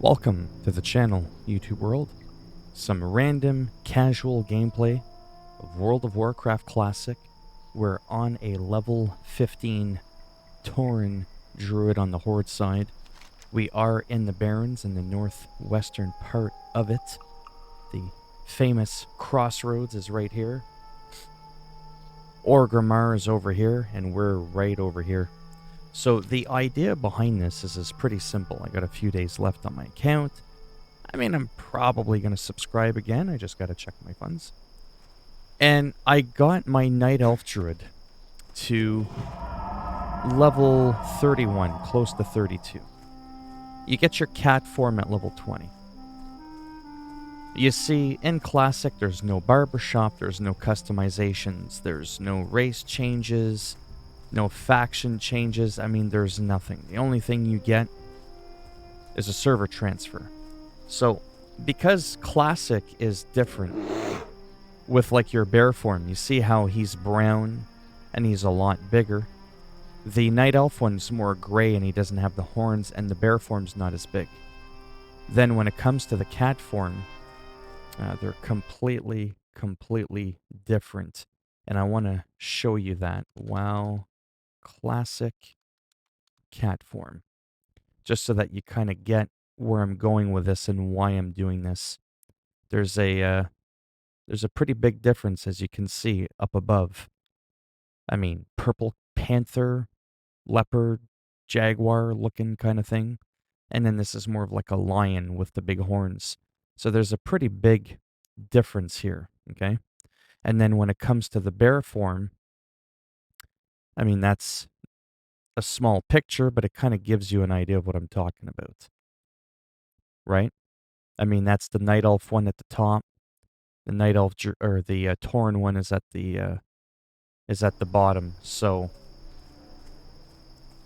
Welcome to the channel, YouTube world. Some random, casual gameplay of World of Warcraft Classic. We're on a level 15 Tauren Druid on the Horde side. We are in the Barrens in the northwestern part of it. The famous crossroads is right here. Orgrimmar is over here, and we're right over here. So the idea behind this is pretty simple. I got a few days left on my account. I mean, I'm probably going to subscribe again. I just got to check my funds. And I got my Night Elf Druid to level 31, close to 32. You get your cat form at level 20. You see, in Classic, there's no barbershop, there's no customizations, there's no race changes, no faction changes. I mean, there's nothing. The only thing you get is a server transfer. So, because Classic is different with like your bear form, you see how he's brown and he's a lot bigger. The Night Elf one's more gray and he doesn't have the horns, and the bear form's not as big. Then when it comes to the cat form, they're completely different. And I want to show you that. Wow. Classic cat form, just so that you kind of get where I'm going with this and why I'm doing this. There's a pretty big difference, as you can see up above. I mean, purple panther, leopard, jaguar looking kind of thing, and then this is more of like a lion with the big horns. So there's a pretty big difference here, okay? And then when it comes to the bear form, I mean, that's a small picture, but it kind of gives you an idea of what I'm talking about, right? I mean, that's the Night Elf one at the top. The Night Elf or the Tauren one is at the bottom. So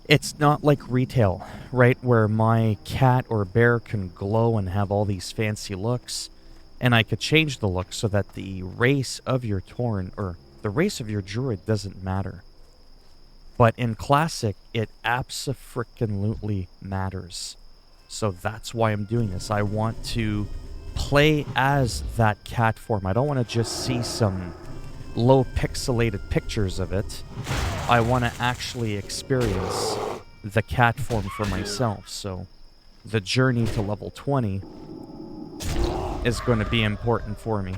it's not like retail, right? Where my cat or bear can glow and have all these fancy looks, and I could change the look so that the race of your Tauren or the race of your Druid doesn't matter. But in Classic, it abso-freaking-lutely matters. So that's why I'm doing this. I want to play as that cat form. I don't want to just see some low pixelated pictures of it. I want to actually experience the cat form for myself. So the journey to level 20 is going to be important for me.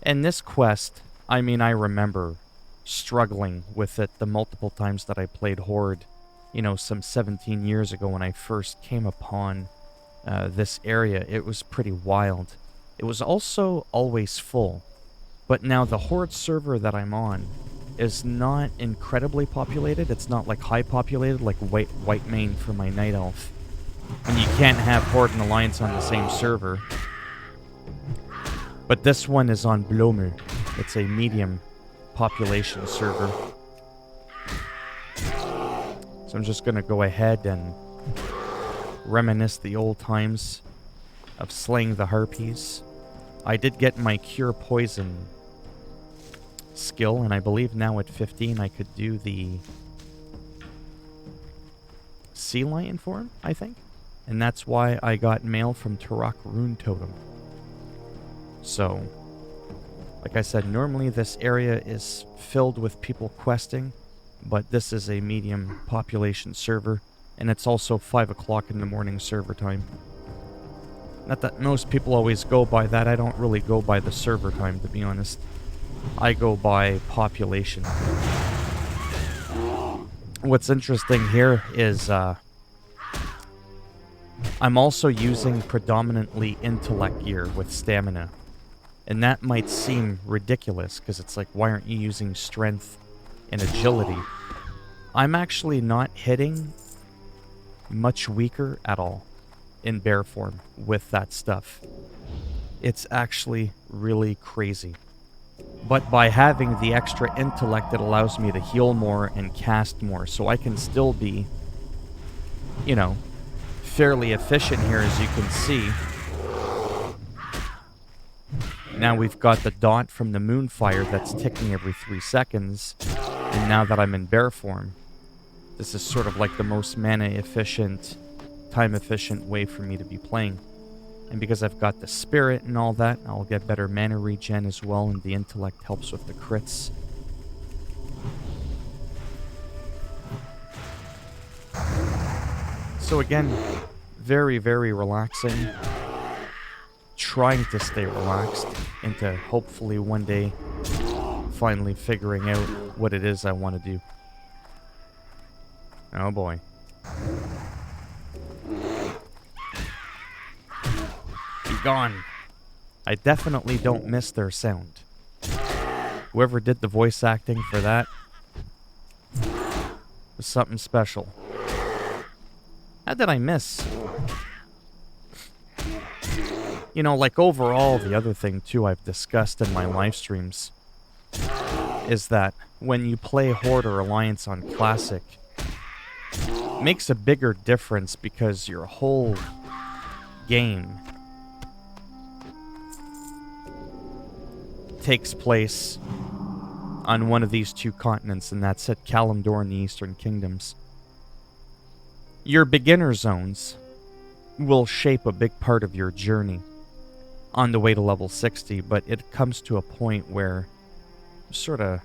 And this quest, I mean, I remember struggling with it the multiple times that I played Horde, some 17 years ago when I first came upon this area. It was pretty wild. It was also always full, but now the Horde server that I'm on is not incredibly populated. It's not like high populated like White Mane for my Night Elf, and you can't have Horde and Alliance on the same server. But this one is on Blomu. It's a medium population server. So I'm just going to go ahead and reminisce the old times of slaying the Harpies. I did get my Cure Poison skill, and I believe now at 15 I could do the Sea Lion form, I think. And that's why I got mail from Turok Rune Totem. So, like I said, normally this area is filled with people questing, but this is a medium population server, and it's also 5 o'clock in the morning server time. Not that most people always go by that. I don't really go by the server time, to be honest. I go by population. What's interesting here is I'm also using predominantly intellect gear with stamina. And that might seem ridiculous, because it's like, why aren't you using strength and agility? I'm actually not hitting much weaker at all in bear form with that stuff. It's actually really crazy. But by having the extra intellect, it allows me to heal more and cast more, so I can still be, fairly efficient here, as you can see. Now we've got the dot from the Moonfire that's ticking every 3 seconds, and now that I'm in bear form, this is sort of like the most mana efficient time efficient way for me to be playing. And because I've got the spirit and all that, I'll get better mana regen as well, and the intellect helps with the crits. So again, very, very relaxing. Trying to stay relaxed into hopefully one day finally figuring out what it is I want to do. Oh boy. Be gone. I definitely don't miss their sound. Whoever did the voice acting for that was something special. How did I miss? You know, like overall, the other thing too I've discussed in my live streams is that when you play Horde or Alliance on Classic, it makes a bigger difference because your whole game takes place on one of these two continents, and that's at Kalimdor and the Eastern Kingdoms. Your beginner zones will shape a big part of your journey on the way to level 60, but it comes to a point where sort of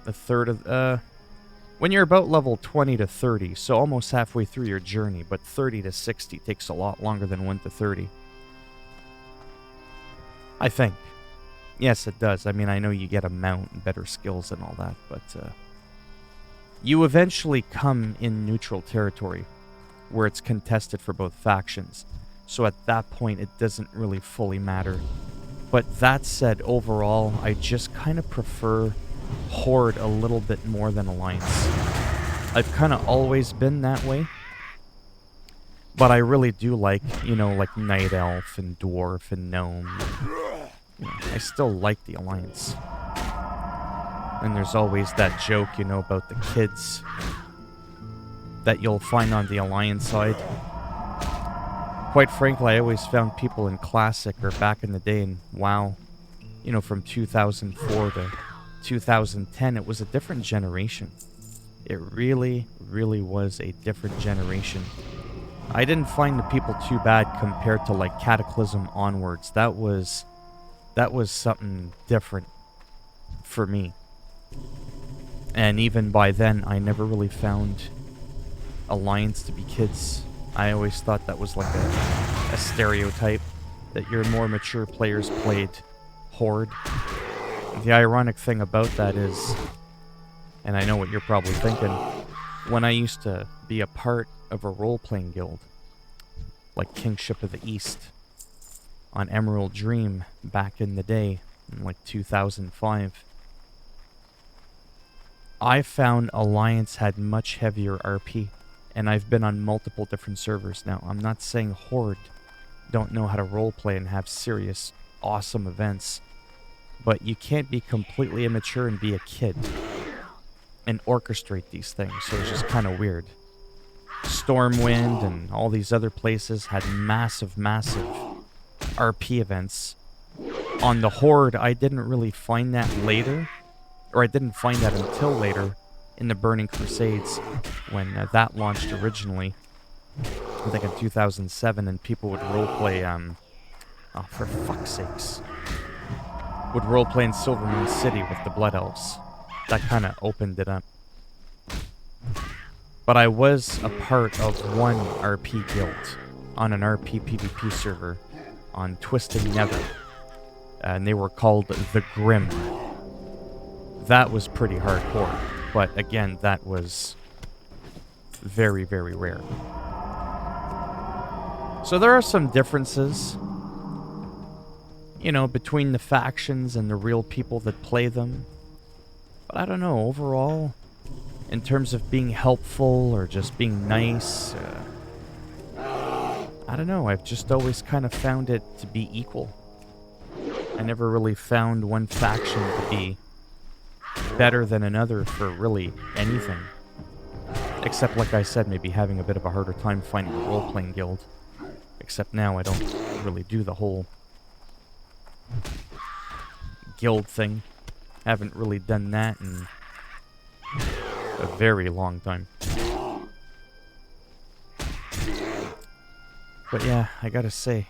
a third of when you're about level 20 to 30, so almost halfway through your journey, but 30 to 60 takes a lot longer than 1 to 30. I think. Yes, it does. I mean, I know you get a mount and better skills and all that, but you eventually come in neutral territory where it's contested for both factions. So at that point, it doesn't really fully matter. But that said, overall, I just kind of prefer Horde a little bit more than Alliance. I've kind of always been that way. But I really do like, you know, like Night Elf and Dwarf and Gnome. You know, I still like the Alliance. And there's always that joke, you know, about the kids that you'll find on the Alliance side. Quite frankly, I always found people in Classic or back in the day in WoW, you know, from 2004 to 2010, it was a different generation. It really, really was a different generation. I didn't find the people too bad compared to like Cataclysm onwards. That was something different for me. And even by then, I never really found Alliance to be kids. I always thought that was like a stereotype, that your more mature players played Horde. The ironic thing about that is, and I know what you're probably thinking, when I used to be a part of a role-playing guild, like Kingship of the East, on Emerald Dream back in the day, in like 2005, I found Alliance had much heavier RP. And I've been on multiple different servers now. I'm not saying Horde don't know how to roleplay and have serious, awesome events. But you can't be completely immature and be a kid and orchestrate these things. So it's just kind of weird. Stormwind and all these other places had massive, massive RP events. On the Horde, I didn't really find that later. Or I didn't find that until later. In the Burning Crusades, when that launched originally, I think in 2007, and people would roleplay, oh, for fuck's sakes, would roleplay in Silvermoon City with the Blood Elves. That kind of opened it up. But I was a part of one RP guild on an RP PvP server on Twisted Nether, and they were called the Grim. That was pretty hardcore. But again, that was very, very rare. So there are some differences, you know, between the factions and the real people that play them. But I don't know, overall, in terms of being helpful or just being nice, I don't know, I've just always kind of found it to be equal. I never really found one faction to be better than another for really anything. Except, like I said, maybe having a bit of a harder time finding a role-playing guild. Except now I don't really do the whole guild thing. Haven't really done that in a very long time. But yeah, I gotta say,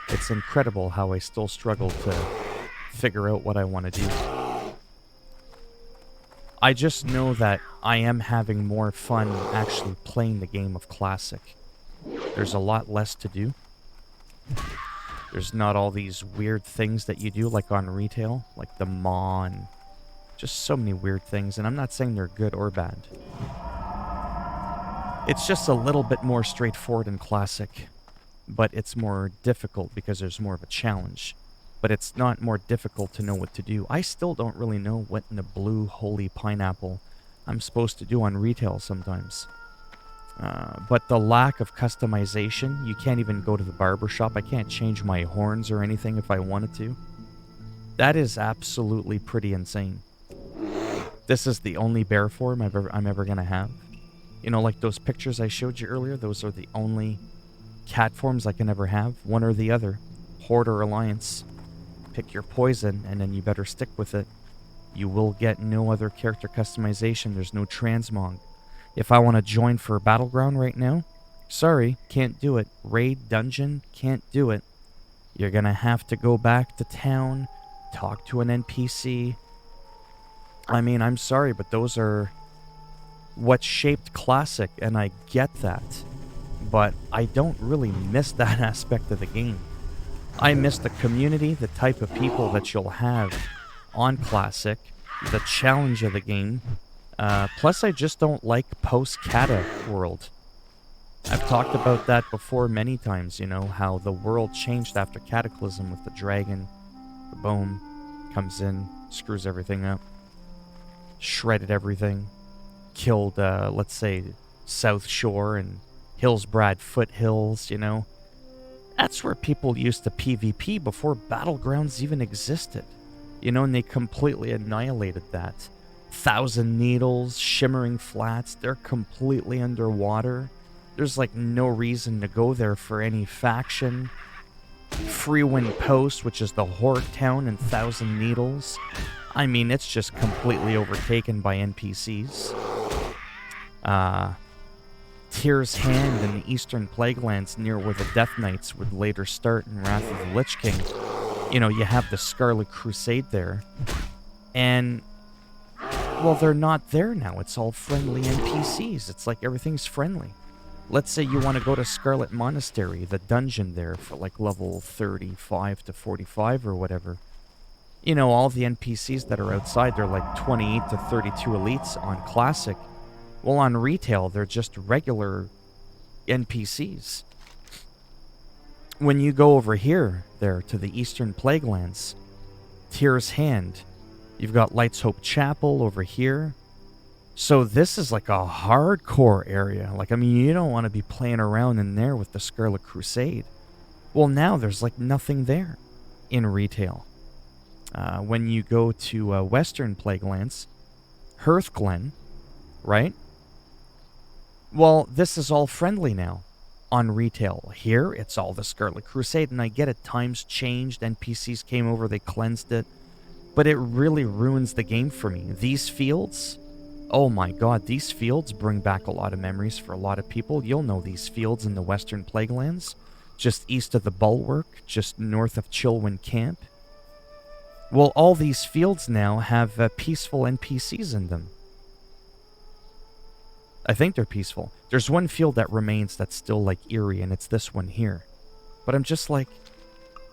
it's incredible how I still struggle to figure out what I want to do. I just know that I am having more fun actually playing the game of Classic. There's a lot less to do. There's not all these weird things that you do like on retail, like the maw and just so many weird things, and I'm not saying they're good or bad. It's just a little bit more straightforward in Classic, but it's more difficult because there's more of a challenge. But it's not more difficult to know what to do. I still don't really know what in the blue holy pineapple I'm supposed to do on retail sometimes. But the lack of customization, you can't even go to the barber shop. I can't change my horns or anything if I wanted to. That is absolutely pretty insane. This is the only bear form I'm ever going to have. You know, like those pictures I showed you earlier, those are the only cat forms I can ever have. One or the other. Horde or Alliance. Pick your poison, and then you better stick with it. You will get no other character customization. There's no transmog. If I want to join for Battleground right now, sorry, can't do it. Raid, dungeon, can't do it. You're going to have to go back to town, talk to an NPC. I mean, I'm sorry, but those are what shaped Classic, and I get that. But I don't really miss that aspect of the game. I miss the community, the type of people that you'll have on Classic, the challenge of the game. Plus, I just don't like post-Cata world. I've talked about that before many times, you know, how the world changed after Cataclysm with the dragon. The boom comes in, screws everything up, shredded everything, killed, let's say, South Shore and Hillsbrad Foothills, you know. That's where people used to PvP before Battlegrounds even existed. You know, and they completely annihilated that. Thousand Needles, Shimmering Flats, they're completely underwater. There's like no reason to go there for any faction. Freewind Post, which is the Horde town in Thousand Needles. I mean, it's just completely overtaken by NPCs. Tyr's Hand in the Eastern Plaguelands, near where the Death Knights would later start in Wrath of the Lich King. You know, you have the Scarlet Crusade there. And, well, they're not there now. It's all friendly NPCs. It's like everything's friendly. Let's say you want to go to Scarlet Monastery, the dungeon there, for like level 35 to 45 or whatever. You know, all the NPCs that are outside, they're like 28 to 32 elites on Classic. Well, on retail, they're just regular NPCs. When you go over here, there, to the Eastern Plaguelands, Tyr's Hand, you've got Light's Hope Chapel over here. So this is like a hardcore area. Like, I mean, you don't want to be playing around in there with the Scarlet Crusade. Well, now there's like nothing there in retail. When you go to Western Plaguelands, Hearthglen, right? Well, this is all friendly now on retail. Here, it's all the Scarlet Crusade, and I get it, times changed, NPCs came over, they cleansed it, but it really ruins the game for me. These fields, oh my god, these fields bring back a lot of memories for a lot of people. You'll know these fields in the Western Plaguelands, just east of the Bulwark, just north of Chillwind Camp. Well, all these fields now have peaceful NPCs in them. I think they're peaceful. There's one field that remains that's still like eerie, and it's this one here. But I'm just like,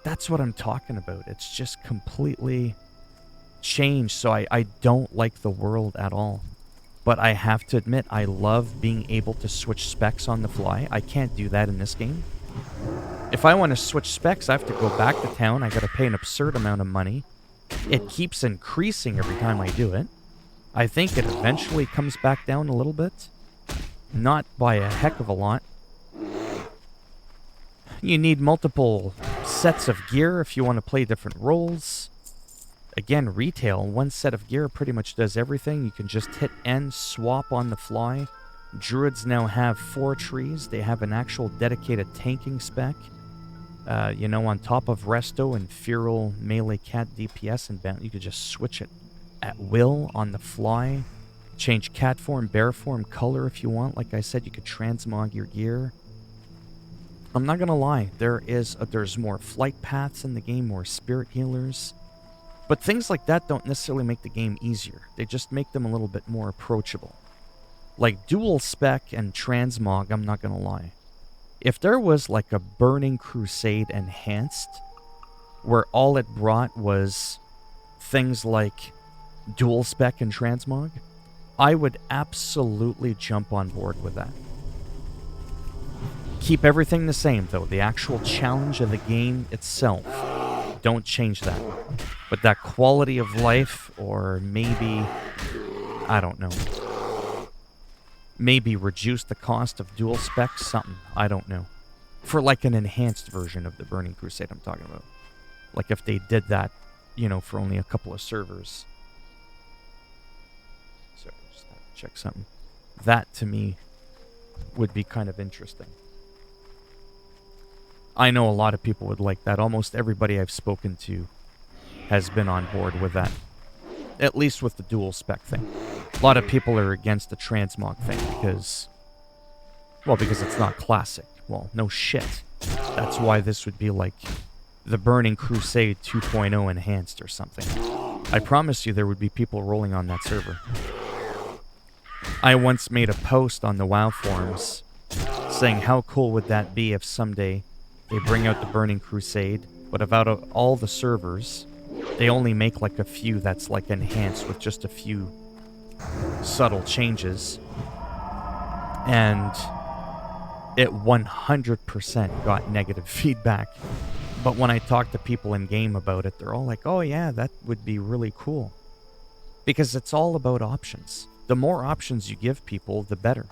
that's what I'm talking about. It's just completely changed, so I don't like the world at all. But I have to admit, I love being able to switch specs on the fly. I can't do that in this game. If I want to switch specs, I have to go back to town. I gotta pay an absurd amount of money. It keeps increasing every time I do it. I think it eventually comes back down a little bit. Not by a heck of a lot. You need multiple sets of gear if you want to play different roles. Again, retail, one set of gear pretty much does everything. You can just hit N, swap on the fly. Druids now have 4 trees. They have an actual dedicated tanking spec. You know, on top of Resto and Feral Melee Cat DPS and Bounty, you could just switch it at will on the fly. Change cat form, bear form, color if you want. Like I said, you could transmog your gear. I'm not gonna lie, there's more flight paths in the game, more spirit healers. But things like that don't necessarily make the game easier. They just make them a little bit more approachable. Like dual spec and transmog, I'm not gonna lie. If there was like a Burning Crusade enhanced, where all it brought was things like dual spec and transmog, I would absolutely jump on board with that. Keep everything the same though, the actual challenge of the game itself. Don't change that. But that quality of life, or maybe, I don't know, maybe reduce the cost of dual specs, something, I don't know. For like an enhanced version of the Burning Crusade I'm talking about. Like if they did that, you know, for only a couple of servers. Sorry, just have to check something. That to me would be kind of interesting. I know a lot of people would like that. Almost everybody I've spoken to has been on board with that. At least with the dual spec thing. A lot of people are against the transmog thing because it's not classic. Well, no shit. That's why this would be like the Burning Crusade 2.0 enhanced or something. I promise you there would be people rolling on that server. I once made a post on the WoW forums saying how cool would that be if someday they bring out the Burning Crusade, but out of all the servers, they only make like a few that's like enhanced with just a few subtle changes. And it 100% got negative feedback. But when I talk to people in game about it, they're all like, oh yeah, that would be really cool. Because it's all about options. The more options you give people, the better.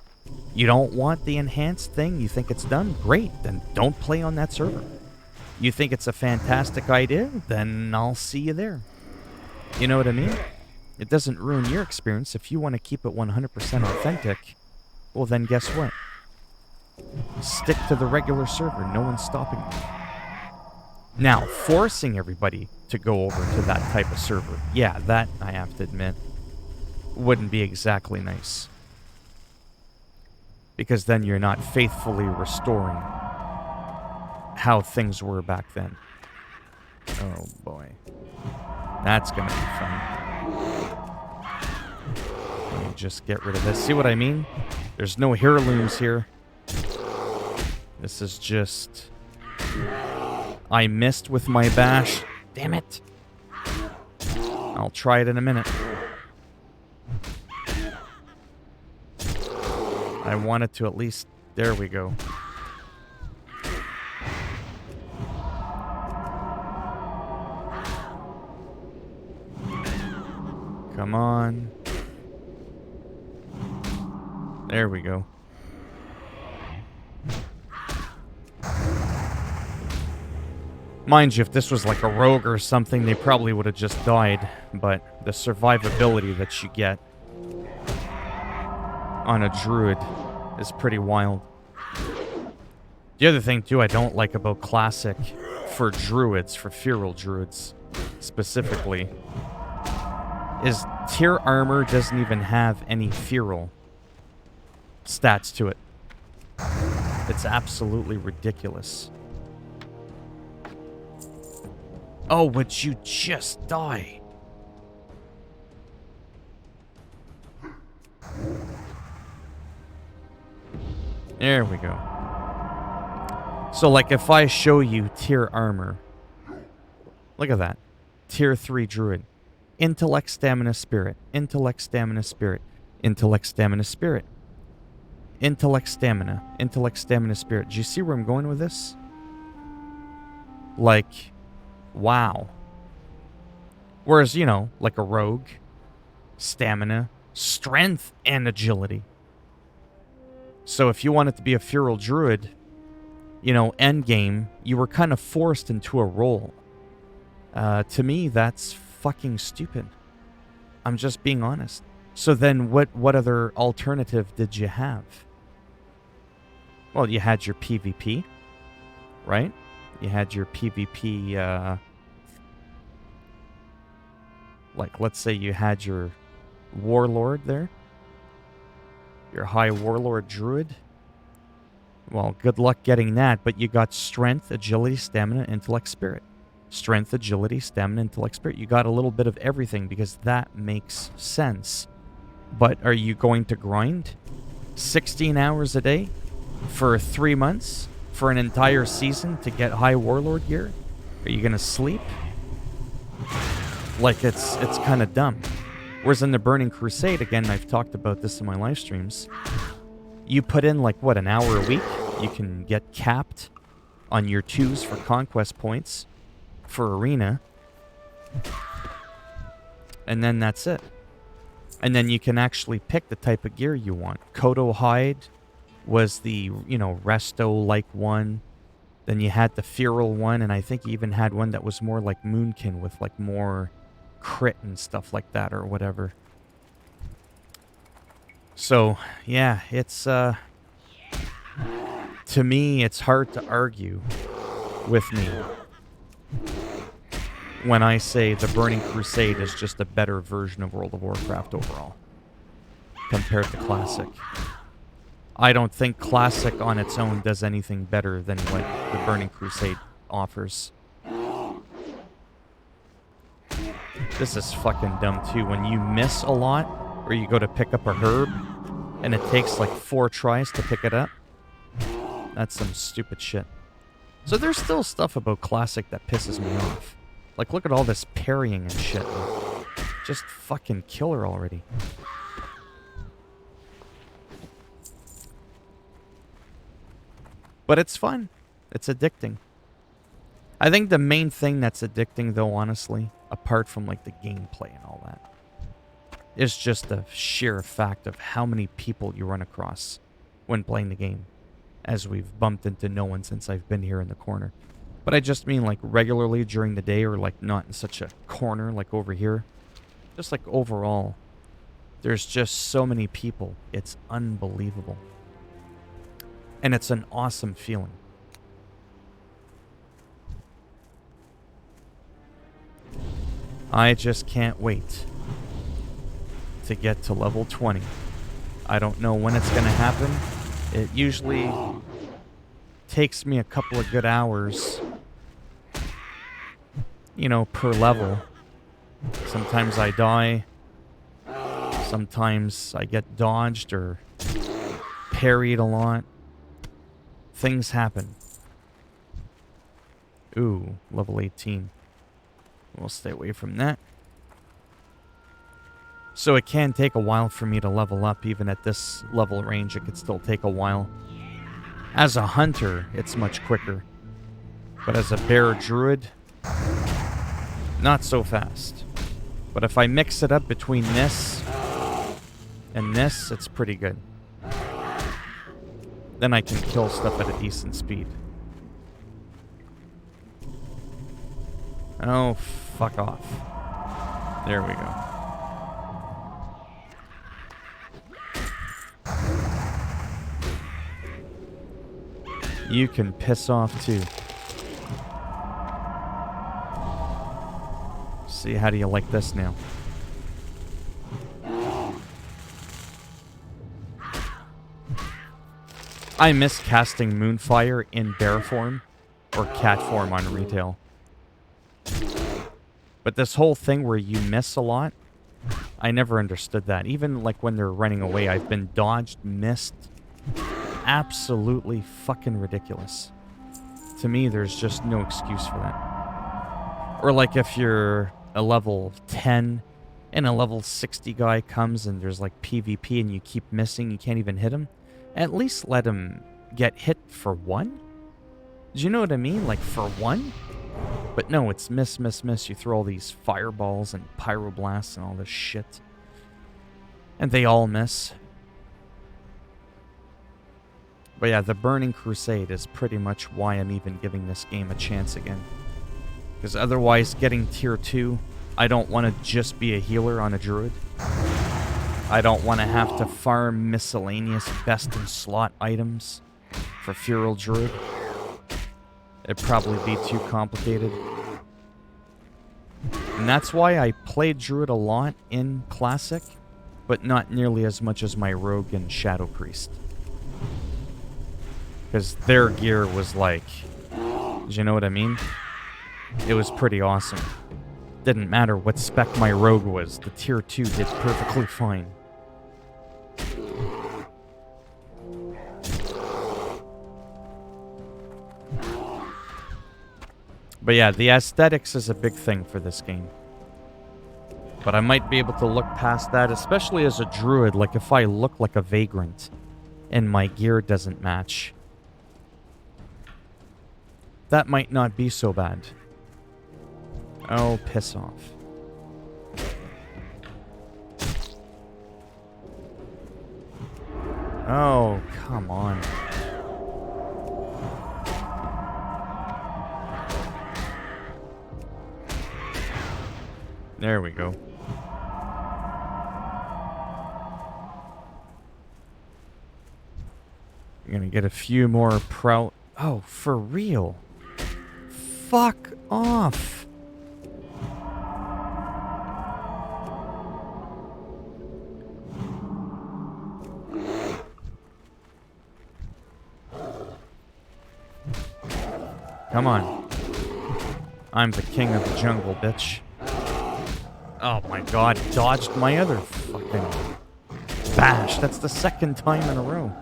You don't want the enhanced thing, you think it's done? Great, then don't play on that server. You think it's a fantastic idea? Then I'll see you there. You know what I mean? It doesn't ruin your experience. If you want to keep it 100% authentic, well then guess what? Stick to the regular server, no one's stopping you. Now, forcing everybody to go over to that type of server, yeah, that, I have to admit, wouldn't be exactly nice. Because then you're not faithfully restoring how things were back then. Oh boy. That's gonna be fun. Let me just get rid of this. See what I mean? There's no heirlooms here. This is just... I missed with my bash. Damn it. I'll try it in a minute. I wanted to at least... There we go. Come on. There we go. Mind you, if this was like a rogue or something, they probably would have just died. But the survivability that you get on a druid is pretty wild. The other thing, too, I don't like about Classic for druids, for feral druids specifically, is tier armor doesn't even have any feral stats to it. It's absolutely ridiculous. Oh, would you just die? There we go. So, like, if I show you tier armor, look at that. Tier 3 druid. Intellect, stamina, spirit. Intellect, stamina, spirit. Intellect, stamina, spirit. Intellect, stamina. Intellect, stamina, spirit. Do you see where I'm going with this? Like... wow. Whereas, you know, like a rogue, stamina, strength, and agility. So if you wanted to be a feral druid, you know, endgame, you were kind of forced into a role. To me, that's fucking stupid. I'm just being honest. So then what other alternative did you have? Well, you had your PvP, right? You had your PvP, like, let's say you had your warlord there. Your high warlord druid. Well, good luck getting that, but you got strength, agility, stamina, intellect, spirit. Strength, agility, stamina, intellect, spirit. You got a little bit of everything because that makes sense. But are you going to grind 16 hours a day for 3 months, for an entire season to get high warlord gear? Are you going to sleep? Like, it's kind of dumb. Whereas in the Burning Crusade, again, I've talked about this in my live streams, you put in, like, what, an hour a week? You can get capped on your 2s for conquest points for arena. And then that's it. And then you can actually pick the type of gear you want. Kodo Hide was the, resto-like one. Then you had the feral one, and I think you even had one that was more like Moonkin with, like, more crit and stuff like that or whatever. So, yeah, it's, to me, it's hard to argue with me when I say the Burning Crusade is just a better version of World of Warcraft overall compared to Classic. I don't think Classic on its own does anything better than what the Burning Crusade offers. This is fucking dumb too. When you miss a lot, or you go to pick up a herb, and it takes like 4 tries to pick it up, that's some stupid shit. So there's still stuff about Classic that pisses me off. Like, look at all this parrying and shit. Just fucking kill her already. But it's fun. It's addicting. I think the main thing that's addicting, though, honestly, apart from, like, the gameplay and all that, is just the sheer fact of how many people you run across when playing the game, as we've bumped into no one since I've been here in the corner. But I just mean, like, regularly during the day, or, like, not in such a corner, like, over here. Just, like, overall, there's just so many people. It's unbelievable. And it's an awesome feeling. I just can't wait to get to level 20. I don't know when it's going to happen. It usually takes me a couple of good hours, per level. Sometimes I die. Sometimes I get dodged or parried a lot. Things happen. Ooh, level 18. We'll stay away from that. So it can take a while for me to level up. Even at this level range, it could still take a while. As a hunter, it's much quicker. But as a bear druid, not so fast. But if I mix it up between this and this, it's pretty good. Then I can kill stuff at a decent speed. Oh, fuck off. There we go. You can piss off too. See, how do you like this now? I miss casting Moonfire in bear form or cat form on retail. But this whole thing where you miss a lot, I never understood that. Even like when they're running away, I've been dodged, missed. Absolutely fucking ridiculous. To me, there's just no excuse for that. Or like if you're a level 10 and a level 60 guy comes and there's like PvP and you keep missing, you can't even hit him. At least let him get hit for one. Do you know what I mean? Like for one? But no, it's miss, miss, miss. You throw all these fireballs and pyroblasts and all this shit. And they all miss. But yeah, the Burning Crusade is pretty much why I'm even giving this game a chance again. Because otherwise, getting tier 2, I don't want to just be a healer on a druid. I don't want to have to farm miscellaneous best in slot items for feral druid. It'd probably be too complicated. And that's why I played druid a lot in Classic, but not nearly as much as my rogue and shadow priest. Because their gear was like... Do you know what I mean? It was pretty awesome. Didn't matter what spec my rogue was. The tier 2 did perfectly fine. But yeah, the aesthetics is a big thing for this game. But I might be able to look past that, especially as a druid. Like if I look like a vagrant and my gear doesn't match, that might not be so bad. Oh, piss off. Oh, come on. There we go. You're gonna get a few more pro... Oh, for real? Fuck off. Come on. I'm the king of the jungle, bitch. Oh my god, dodged my other fucking bash. That's the second time in a row.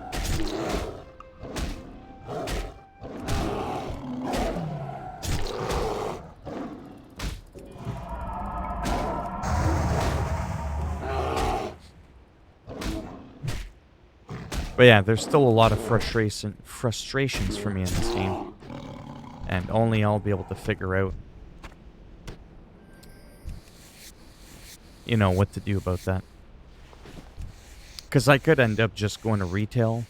But yeah, there's still a lot of frustrations for me in this game. And only I'll be able to figure out, you know, what to do about that. Because I could end up just going to retail,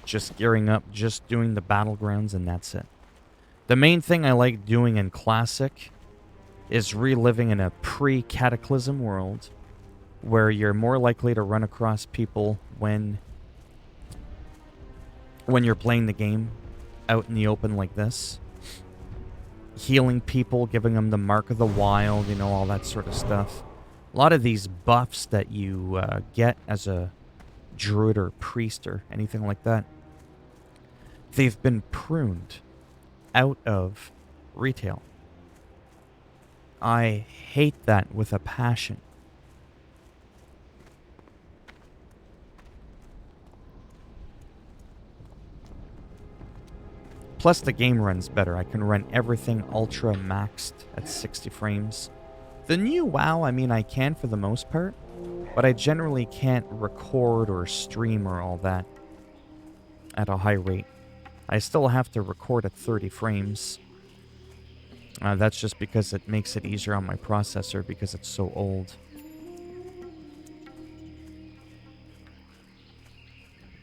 just gearing up, just doing the battlegrounds, and that's it. The main thing I like doing in Classic is reliving in a pre-Cataclysm world where you're more likely to run across people when you're playing the game out in the open like this. Healing people, giving them the Mark of the Wild, you know, all that sort of stuff. A lot of these buffs that you get as a druid or priest or anything like that, they've been pruned out of retail. I hate that with a passion. Plus, the game runs better. I can run everything ultra maxed at 60 frames. The new WoW, I mean, I can for the most part, but I generally can't record or stream or all that at a high rate. I still have to record at 30 frames. That's just because it makes it easier on my processor because it's so old.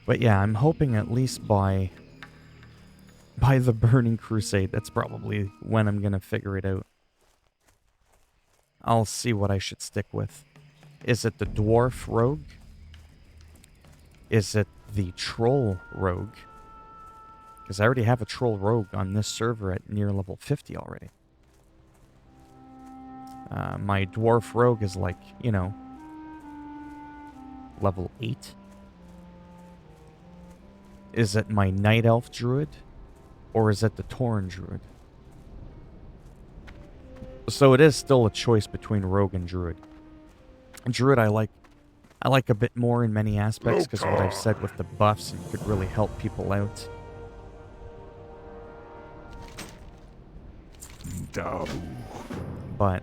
But yeah, I'm hoping at least by the Burning Crusade, that's probably when I'm gonna figure it out. I'll see what I should stick with. Is it the Dwarf Rogue? Is it the Troll Rogue? Because I already have a Troll Rogue on this server at near level 50 already. My Dwarf Rogue is like, you know, level 8. Is it my Night Elf Druid? Or is it the Tauren Druid? So it is still a choice between Rogue and Druid. Druid I like a bit more in many aspects because of what I've said with the buffs, and could really help people out. But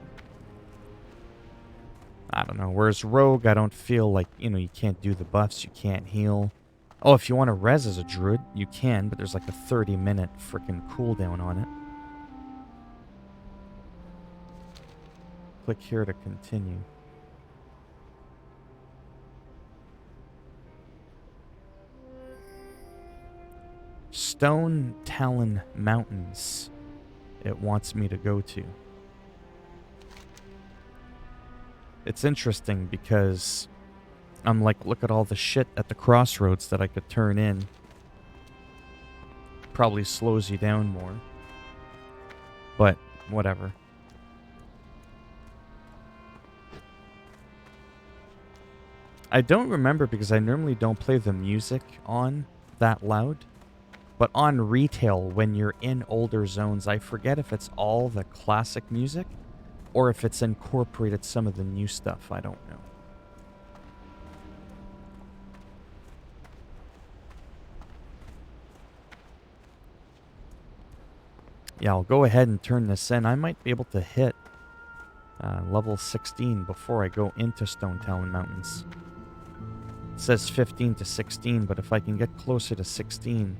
I don't know. Whereas Rogue, I don't feel like, you know, you can't do the buffs, you can't heal. Oh, if you want to res as a druid, you can, but there's like a 30-minute freaking cooldown on it. Click here to continue. Stone Talon Mountains it wants me to go to. It's interesting because I'm like, look at all the shit at the crossroads that I could turn in. Probably slows you down more. But, whatever. I don't remember because I normally don't play the music on that loud. But on retail, when you're in older zones, I forget if it's all the classic music or if it's incorporated some of the new stuff. I don't know. Yeah, I'll go ahead and turn this in. I might be able to hit level 16 before I go into Stone Talon Mountains. It says 15 to 16, but if I can get closer to 16,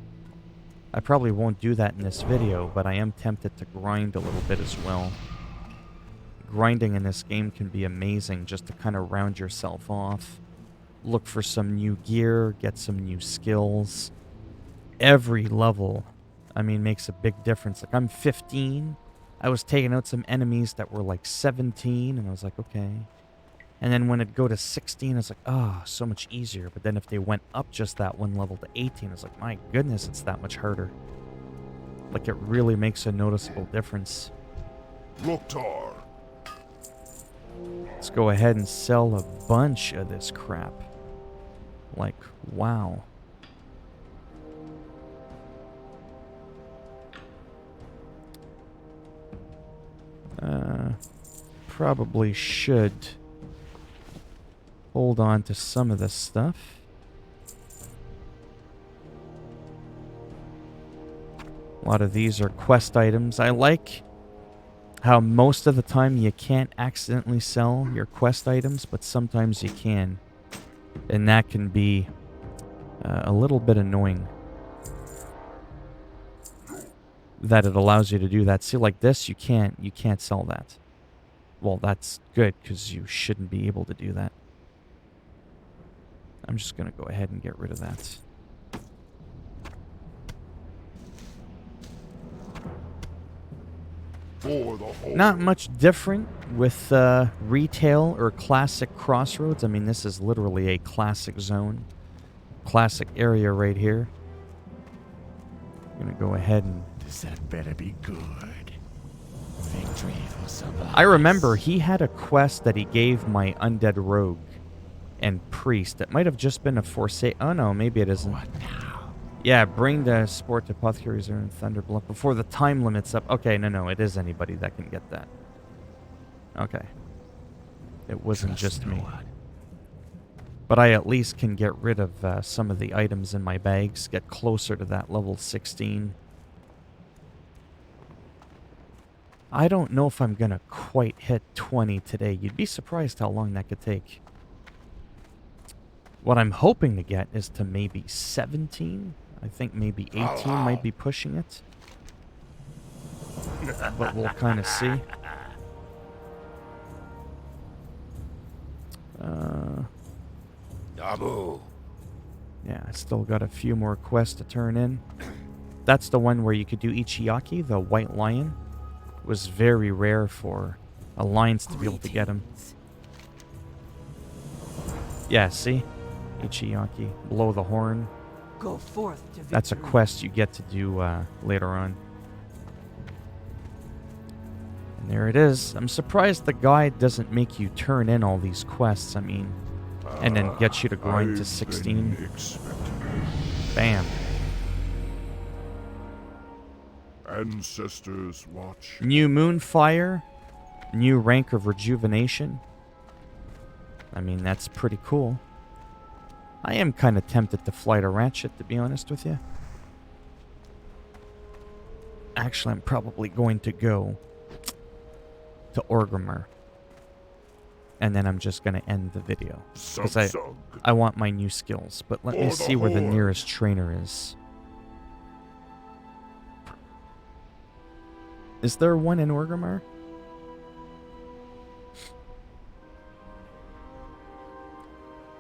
I probably won't do that in this video, but I am tempted to grind a little bit as well. Grinding in this game can be amazing just to kind of round yourself off. Look for some new gear, get some new skills. Every level, I mean, makes a big difference. Like, I'm 15. I was taking out some enemies that were like 17, and I was like, okay. And then when it'd go to 16, I was like, oh, so much easier. But then if they went up just that one level to 18, I was like, my goodness, it's that much harder. Like, it really makes a noticeable difference. Loktar. Let's go ahead and sell a bunch of this crap. Like, wow. Probably should hold on to some of this stuff. A lot of these are quest items. I like how most of the time you can't accidentally sell your quest items, but sometimes you can. And that can be a little bit annoying. That it allows you to do that. See, like this, you can't sell that. Well, that's good, because you shouldn't be able to do that. I'm just going to go ahead and get rid of that. Not much different with retail or classic crossroads. I mean, this is literally a classic zone. Classic area right here. I'm going to go ahead and... That better be good. Victory for somebody. I remember he had a quest that he gave my undead rogue and priest. It might have just been a forsaken... Oh no, maybe it isn't. What now? Yeah, bring the sport to Apothecaries in Thunderbluff before the time limit's up. Okay, no, it is anybody that can get that. Okay. It wasn't just me. But I at least can get rid of some of the items in my bags, get closer to that level 16. I don't know if I'm going to quite hit 20 today. You'd be surprised how long that could take. What I'm hoping to get is to maybe 17. I think maybe 18 might be pushing it. But we'll kind of see. Dabu. Yeah, I still got a few more quests to turn in. That's the one where you could do Ichiyaki, the white lion. It was very rare for Alliance to be able to get him. Yeah, see? Ichiyaki, blow the horn. Go forth to victory. That's a quest you get to do later on. And there it is. I'm surprised the guide doesn't make you turn in all these quests, I mean, and then get you to grind to 16. Bam. Ancestors watch. New Moonfire. New rank of Rejuvenation. I mean, that's pretty cool. I am kind of tempted to fly to Ratchet, to be honest with you. Actually, I'm probably going to go to Orgrimmar. And then I'm just going to end the video. Because I want my new skills. But let me see where the nearest trainer is. Is there one in Orgrimmar?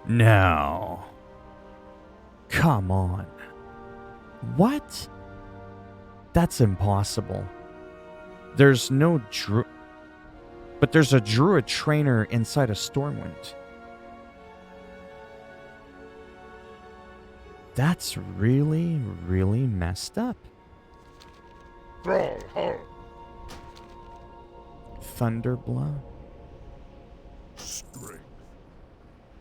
No. Come on. What? That's impossible. There's no but there's a druid trainer inside a Stormwind. That's really, really messed up. Thunderbluff.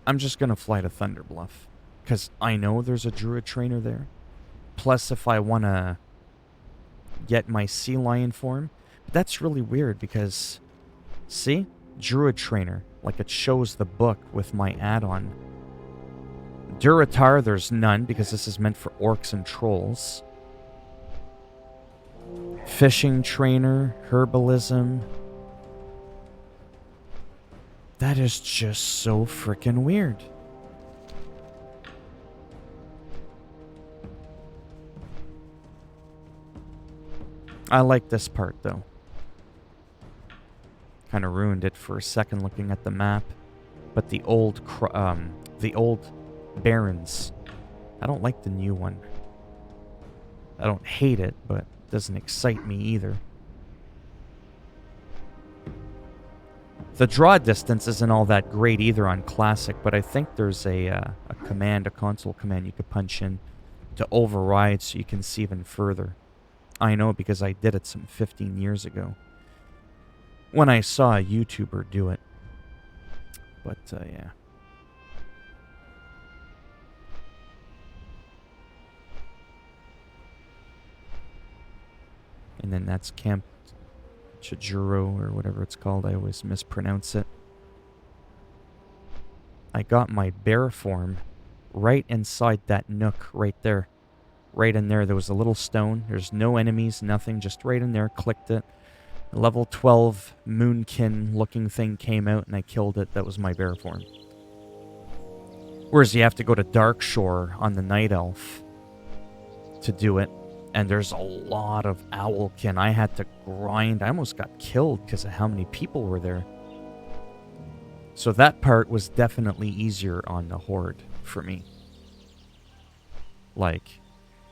I'm just gonna fly to Thunderbluff, because I know there's a druid trainer there. Plus, if I want to get my sea lion form, that's really weird because, see? Druid Trainer. Like it shows the book with my add-on. Duratar, there's none because this is meant for orcs and trolls. Fishing Trainer, Herbalism. That is just so freaking weird. I like this part though. Kind of ruined it for a second looking at the map, but the old Barrens. I don't like the new one. I don't hate it, but it doesn't excite me either. The draw distance isn't all that great either on Classic, but I think there's a console command you could punch in to override so you can see even further. I know because I did it some 15 years ago when I saw a YouTuber do it. But, yeah. And then that's Camp Chijuro, or whatever it's called. I always mispronounce it. I got my bear form right inside that nook right there. Right in there, there was a little stone. There's no enemies, nothing, just right in there. Clicked it. A level 12 moonkin looking thing came out and I killed it. That was my bear form. Whereas you have to go to Darkshore on the Night Elf to do it. And there's a lot of owlkin. I had to grind. I almost got killed because of how many people were there. So that part was definitely easier on the Horde for me. Like,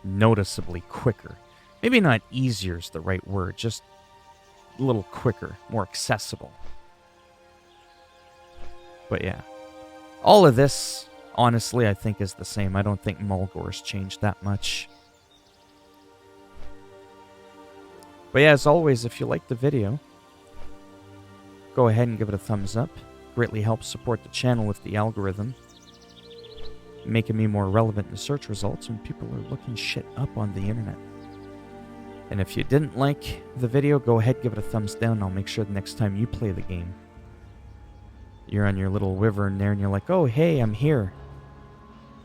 noticeably quicker. Maybe not easier is the right word, just a little quicker, more accessible. But yeah. All of this, honestly, I think is the same. I don't think Mulgore's changed that much. But yeah, as always, if you liked the video, go ahead and give it a thumbs up. Greatly helps support the channel with the algorithm, making me more relevant in search results when people are looking shit up on the internet. And if you didn't like the video, go ahead, give it a thumbs down. I'll make sure the next time you play the game, you're on your little wyvern there and you're like, oh, hey, I'm here.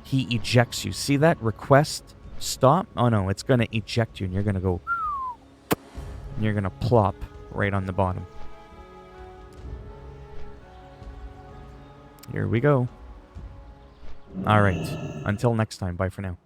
He ejects you. See that? Request, stop. Oh, no, it's going to eject you and you're going to go... and you're going to plop right on the bottom. Here we go. Alright, until next time, bye for now.